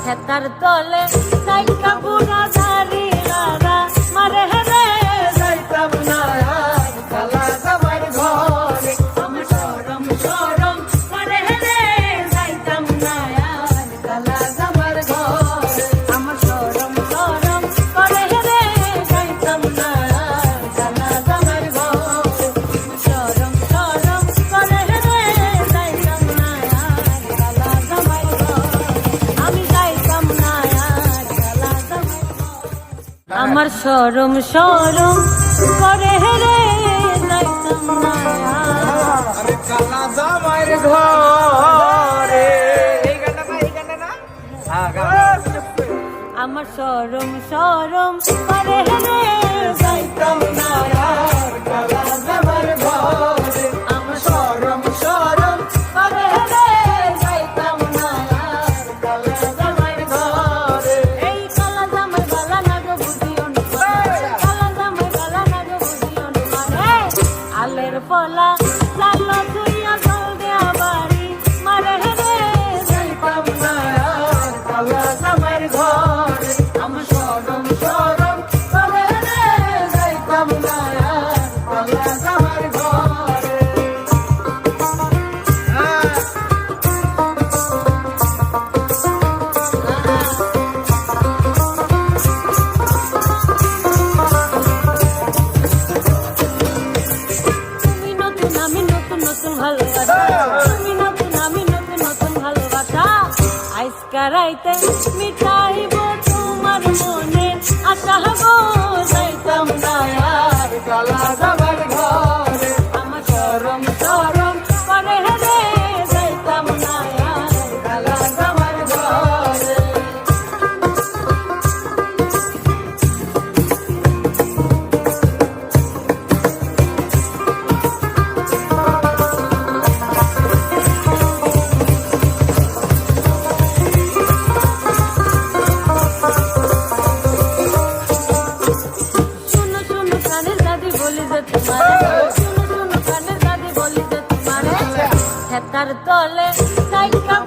খেতার তলে সাইকা বুড়া ধারি রারা মারে রে যাইতাম না আর কালা জামার ঘরে আমার শরম শরম মারে রে যাইতাম না আর কালা জামার ঘরে আমার শরম শরম করে রে যাইতাম না আর কালা জামার ঘরে শরম শরম করে রে যাইতাম না আর কালা জামার ঘরে আমি যাইতাম না আর কালা জামার ঘরে আমার শরম শরম করে রে যাইতাম না আরে কালা জামাইর ঘরে এই গানটা না হ্যাঁ আমার শরম শরম করে রে যাইতাম না আর কালা জামার ঘরে আমার শরম শরম করে রে যাইতাম না আর কালা জামার ঘরে এই কালা জামার গলা না গো বুঝিও না কালা জামার গলা না গো বুঝিও না আলের পলা লালো তুইয়া জল দেয়া বাড়ি মারে রে যাইতাম না আর কালা জামার ঘরে আমার শরম শরম করে রে যাইতাম না আর কালা জামার ঘরে তুমি নতুন আমি নতুন নতুন ভালোবাসা তুমি নতুন আমি নতুন নতুন ভালোবাসা আজকা রাইতে মিটাইব তোমার মনে আশা গো যাইতাম না আর কালা জামার ঘরে আমার শরম শরম করে রে যাইতাম না আর কালা জামার ঘরে শুনো শুনো কানের দাদি বলি যে তোমারে শুনো শুনো কানের দাদি বলি যে তোমারে খেতার তলে সাইকা